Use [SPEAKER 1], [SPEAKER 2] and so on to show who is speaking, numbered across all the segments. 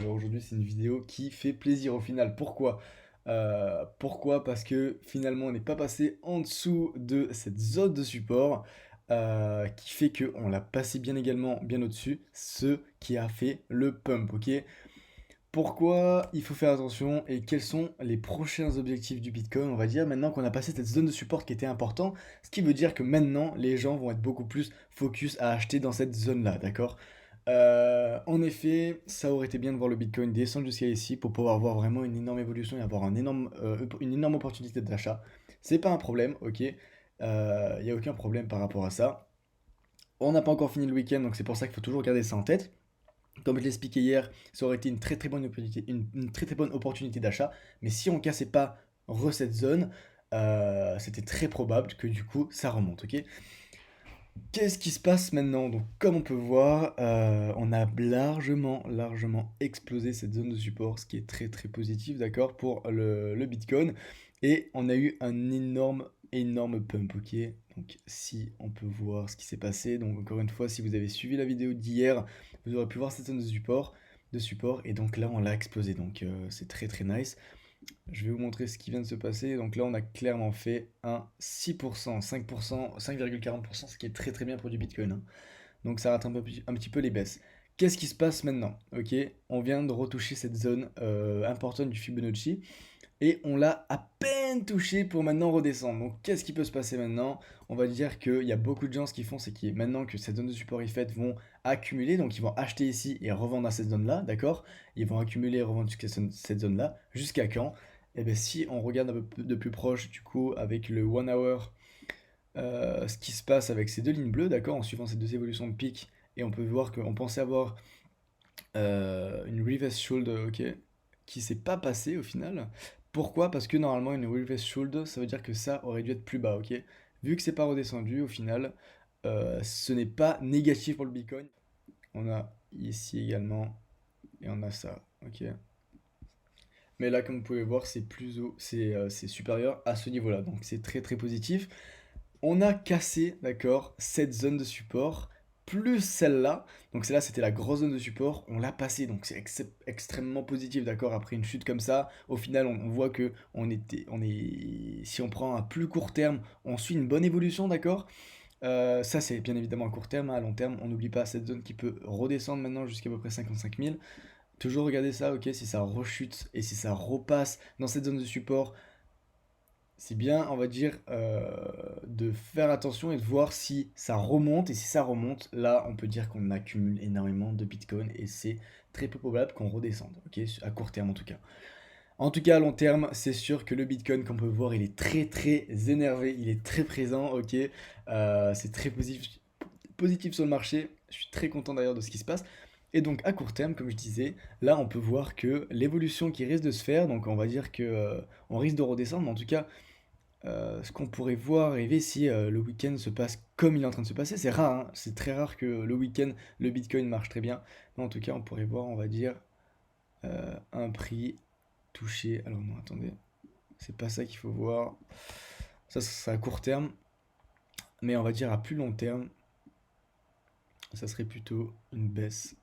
[SPEAKER 1] Alors aujourd'hui, c'est une vidéo qui fait plaisir au final. Pourquoi? Pourquoi? Parce que finalement, on n'est pas passé en dessous de cette zone de support qui fait qu'on l'a passé bien également bien au-dessus, ce qui a fait le pump, ok? Pourquoi il faut faire attention et quels sont les prochains objectifs du Bitcoin? On va dire maintenant qu'on a passé cette zone de support qui était important, ce qui veut dire que maintenant les gens vont être beaucoup plus focus à acheter dans cette zone-là, d'accord? En effet, ça aurait été bien de voir le Bitcoin descendre jusqu'à ici pour pouvoir voir vraiment une énorme évolution et avoir une énorme opportunité d'achat. C'est pas un problème, ok? Il n'y a aucun problème par rapport à ça. On n'a pas encore fini le week-end, donc c'est pour ça qu'il faut toujours garder ça en tête. Comme je l'expliquais hier, ça aurait été une très très bonne opportunité, une très très bonne opportunité d'achat. Mais si on cassait pas cette zone, c'était très probable que du coup ça remonte, ok? Qu'est-ce qui se passe maintenant? Donc, comme on peut voir, on a largement explosé cette zone de support, ce qui est très très positif, d'accord, pour le Bitcoin. Et on a eu un énorme pump, ok? Donc, si on peut voir ce qui s'est passé, donc encore une fois, si vous avez suivi la vidéo d'hier, vous aurez pu voir cette zone de support, et donc là, on l'a explosé, donc c'est très très nice. Je vais vous montrer ce qui vient de se passer. Donc là, on a clairement fait un 6%, 5%, 5,40%, ce qui est très très bien pour du Bitcoin, hein. Donc ça rate un petit peu les baisses. Qu'est-ce qui se passe maintenant? Ok, on vient de retoucher cette zone importante du Fibonacci et on l'a à peine touché pour maintenant redescendre. Donc qu'est-ce qui peut se passer maintenant? On va dire qu'il y a beaucoup de gens, ce qu'ils font, c'est que maintenant que cette zone de support est faite, vont accumuler, donc ils vont acheter ici et revendre à cette zone-là, d'accord? Ils vont accumuler et revendre jusqu'à cette zone-là. Jusqu'à quand? Et bien si on regarde un peu de plus proche, du coup, avec le 1 hour, ce qui se passe avec ces deux lignes bleues, d'accord, en suivant ces deux évolutions de pic, et on peut voir qu'on pensait avoir une reverse shoulder, ok, qui s'est pas passée au final. Pourquoi? Parce que normalement une reverse shoulder, ça veut dire que ça aurait dû être plus bas, ok. Vu que c'est pas redescendu au final, ce n'est pas négatif pour le Bitcoin. On a ici également et on a ça, ok. Mais là, comme vous pouvez voir, c'est plus haut, c'est supérieur à ce niveau-là, donc c'est très très positif. On a cassé, d'accord, cette zone de support, plus celle-là. Donc celle-là, c'était la grosse zone de support. On l'a passé, donc c'est extrêmement positif, d'accord. Après une chute comme ça, au final, on voit que si on prend un plus court terme, on suit une bonne évolution, d'accord. Ça, c'est bien évidemment à court terme. À long terme, on n'oublie pas cette zone qui peut redescendre maintenant jusqu'à peu près 55 000. Toujours regarder ça, ok, si ça rechute et si ça repasse dans cette zone de support, c'est bien, on va dire, de faire attention et de voir si ça remonte. Et si ça remonte, là, on peut dire qu'on accumule énormément de Bitcoin et c'est très peu probable qu'on redescende, ok, à court terme en tout cas. En tout cas, à long terme, c'est sûr que le Bitcoin, comme on peut voir, il est très très énervé, il est très présent, ok. C'est très positif sur le marché. Je suis très content d'ailleurs de ce qui se passe. Et donc à court terme, comme je disais, là on peut voir que l'évolution qui risque de se faire, donc on va dire que on risque de redescendre, mais en tout cas ce qu'on pourrait voir arriver si le week-end se passe comme il est en train de se passer. C'est rare, hein, c'est très rare que le week-end, le Bitcoin marche très bien. Mais en tout cas, on pourrait voir, on va dire, un prix touché. Alors non, attendez, c'est pas ça qu'il faut voir. Ça, c'est à court terme. Mais on va dire à plus long terme, ça serait plutôt une baisse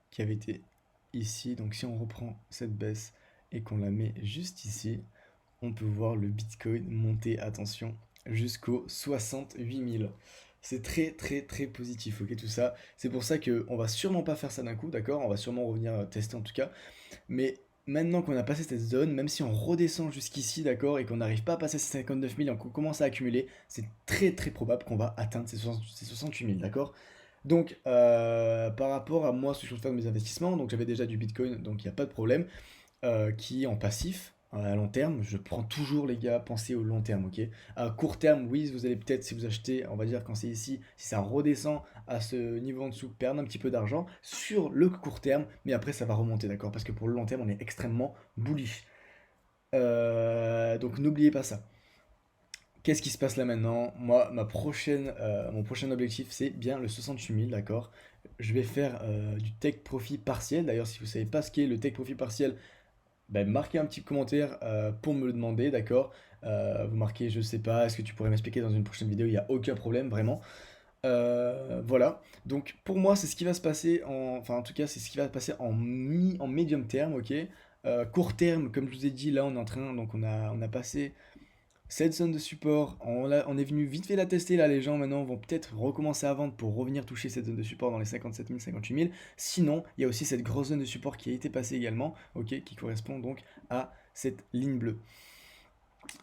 [SPEAKER 1] qui avait été ici. Donc si on reprend cette baisse et qu'on la met juste ici, on peut voir le Bitcoin monter, attention, jusqu'aux 68 000. C'est très très très positif, ok, tout ça. C'est pour ça que on va sûrement pas faire ça d'un coup, d'accord? On va sûrement revenir tester en tout cas. Mais maintenant qu'on a passé cette zone, même si on redescend jusqu'ici, d'accord, et qu'on n'arrive pas à passer ces 59 000 et qu'on commence à accumuler, c'est très très probable qu'on va atteindre ces 68 000, d'accord? Donc, par rapport à moi, ce que je compte faire de mes investissements, donc j'avais déjà du Bitcoin, donc il n'y a pas de problème qui est en passif. À long terme, je prends toujours les gars, pensez au long terme, ok? À court terme, oui, vous allez peut-être, si vous achetez, on va dire quand c'est ici, si ça redescend à ce niveau en dessous, perdre un petit peu d'argent sur le court terme, mais après ça va remonter, d'accord? Parce que pour le long terme, on est extrêmement bullish. Donc n'oubliez pas ça. Qu'est-ce qui se passe là maintenant? Moi, mon prochain objectif, c'est bien le 68 000, d'accord? Je vais faire du take profit partiel. D'ailleurs, si vous ne savez pas ce qu'est le take profit partiel, ben, marquez un petit commentaire pour me le demander, d'accord? Vous marquez, je sais pas, est-ce que tu pourrais m'expliquer dans une prochaine vidéo? Il n'y a aucun problème, vraiment. Voilà, donc pour moi, c'est ce qui va se passer enfin en tout cas, c'est ce qui va se passer en médium terme, ok? Court terme, comme je vous ai dit, là on est en train, donc on a passé cette zone de support, on est venu vite fait la tester, là les gens maintenant vont peut-être recommencer à vendre pour revenir toucher cette zone de support dans les 57 000, 58 000. Sinon, il y a aussi cette grosse zone de support qui a été passée également, ok, qui correspond donc à cette ligne bleue.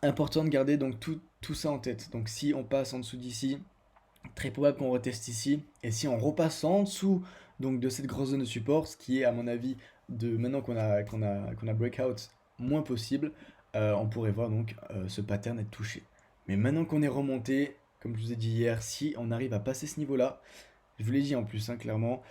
[SPEAKER 1] Important de garder donc tout ça en tête. Donc si on passe en dessous d'ici, très probable qu'on reteste ici. Et si on repasse en dessous donc de cette grosse zone de support, ce qui est à mon avis de maintenant qu'on a breakout moins possible, on pourrait voir donc ce pattern être touché. Mais maintenant qu'on est remonté, comme je vous ai dit hier, si on arrive à passer ce niveau-là, je vous l'ai dit en plus, hein, clairement,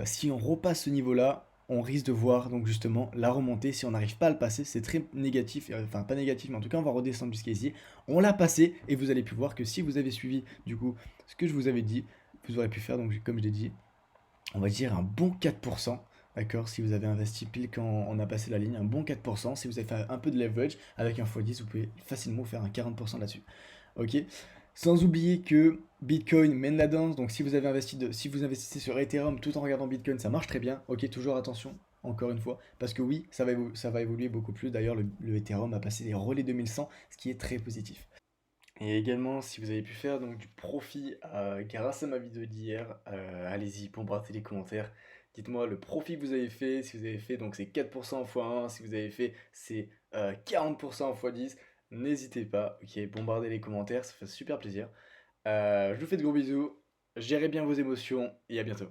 [SPEAKER 1] si on repasse ce niveau-là, on risque de voir donc justement la remontée. Si on n'arrive pas à le passer, c'est très négatif, enfin pas négatif, mais en tout cas on va redescendre jusqu'à ici. On l'a passé et vous allez pu voir que si vous avez suivi du coup ce que je vous avais dit, vous aurez pu faire donc comme je l'ai dit, on va dire un bon 4%. D'accord, si vous avez investi pile quand on a passé la ligne, un bon 4%. Si vous avez fait un peu de leverage avec un x10, vous pouvez facilement faire un 40% là-dessus. Ok. Sans oublier que Bitcoin mène la danse, donc si vous investissez sur Ethereum tout en regardant Bitcoin, ça marche très bien. Ok, toujours attention, encore une fois, parce que oui, ça va évoluer beaucoup plus. D'ailleurs, le Ethereum a passé les relais 2100, ce qui est très positif. Et également, si vous avez pu faire donc du profit grâce à ma vidéo d'hier, allez-y, bombardez les commentaires. Dites-moi le profit que vous avez fait, si vous avez fait donc c'est 4% en x1, si vous avez fait c'est 40% en x10, n'hésitez pas, ok, bombardez les commentaires, ça fait super plaisir. Je vous fais de gros bisous, gérez bien vos émotions et à bientôt.